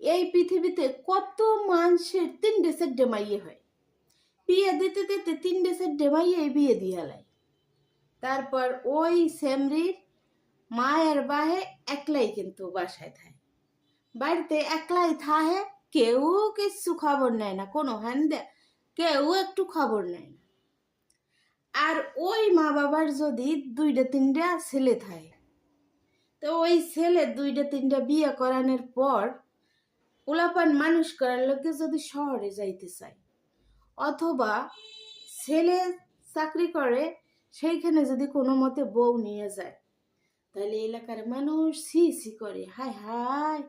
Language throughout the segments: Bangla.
এই পৃথিবীতে কত মানুষের 3 মাইয়ে হয়। বিয়ে দিতে দিতে 3 মাইয়ে বিয়ে দিয়ে লাই। তারপর ওই সেমরির মায়ের বাহে একলাই কিন্তু বাসায় থাকে, বাড়িতে একলাই থাকে। কেউ কিছু খবর নেয় না, কোনো হ্যান্দে কেউ একটু খবর নেয় না। আর ওই মা বাবার যদি 2-3 ছেলে থাকে, তো ওই ছেলে 2-3 বিয়ে করানোর পর পোলাপান মানুষ করার লোকে যদি শহরে যাইতে চায়, অথবা ছেলে চাকরি করে সেইখানে যদি কোনো মতে বউ নিয়ে যায়, তাহলে এলাকার মানুষ ছি ছি করে, হায় হায়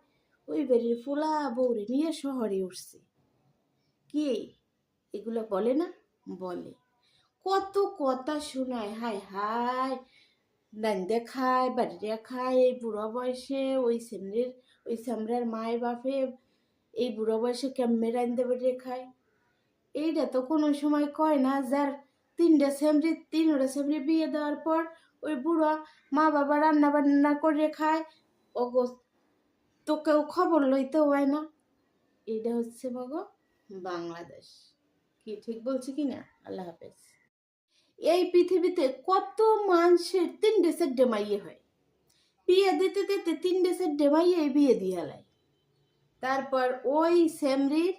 ওই বাড়ির পোলা বউরে নিয়ে শহরে উঠছে। কি এগুলো বলে না? বলে। কত কথা শোনায়, হায় হায় দান দেখায়, বাড়ি দেখায়। এই বুড়ো বয়সে ওই সামরার মায়ের বাপে এই বুড়ো বয়সে কেমনে রান্ধতে বেড়ে খায়। এইটা তো কোনো সময় কয় না, যার 3টা সেমরি বিয়ে দেওয়ার পর ওই বুড়া মা বাবা রান্না বান্না করে খায়, ওগো তো কেউ খবর লইতে হয় না। এইটা হচ্ছে মগো বাংলাদেশ। কি ঠিক বলছি কি না? আল্লাহ হাফেজ। এই পৃথিবীতে কত মানুষের 3 মাইয়ে হয়। বিয়ে দিতে দিতে 3 মাইয়ে বিয়ে দিয়ে লাই। তারপর ওই সেমরির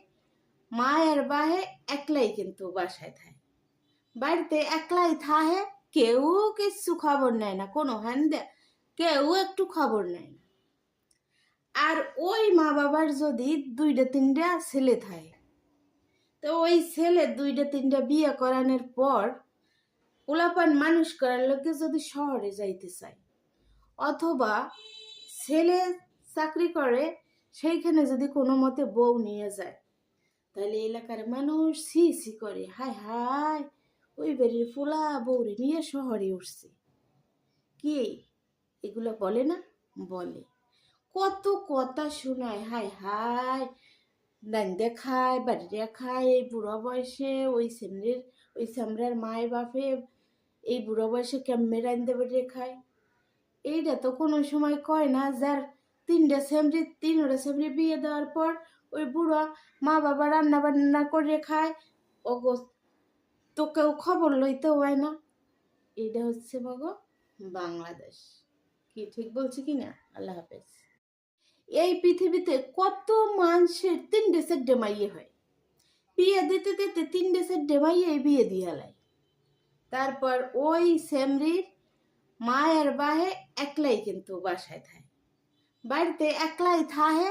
মায়ের বাহে একলাই কিন্তু বাসায় থাকে, বাড়িতে একলাই থাকে। কেউ কিছু খবর নেয় না, কোনো হ্যান্দে কেউ একটু খবর নেয় না। আর ওই মা বাবার যদি 2-3 ছেলে থাকে, তো ওই ছেলে 2-3 বিয়ে করানোর পর পোলাপান মানুষ করার লোকে যদি শহরে যাইতে চায়, অথবা ছেলে চাকরি করে সেইখানে যদি কোনো মতে বউ নিয়ে যায়, তাহলে এলাকার মানুষ ছি ছি করে, হায় হায় ওই বাড়ির পোলা বউরে নিয়ে শহরে উঠছে। কি এগুলো বলে না? বলে। কত কথা শোনায়, হায় হায় দান দেখায়, বাড়ি দেখায়। এই বুড়ো বয়সে ওই সামরার মায়ের বাপে এই বুড়ো বয়সে কেমনে রান্ধতে বেড়ে খায়। এইটা তো কোনো সময় কয় না, যার 3টা সেমরি বিয়ে দেওয়ার পর ওই বুড়া মা বাবা রান্না বান্না করে খায়, ওগো তো কেউ খবর লইতে হয় না। এইটা হচ্ছে মগো বাংলাদেশ। কি ঠিক বলছি কি না? আল্লাহ হাফেজ। এই পৃথিবীতে কত মানুষের 3 মাইয়ে হয়। বিয়ে দিতে দিতে 3 মাইয়ে বিয়ে দিয়ে লাই। তারপর ওই সেমরির মায়ের বাহে একলাই কিন্তু বাসায় থাকে, বাড়িতে একলাই থাকে।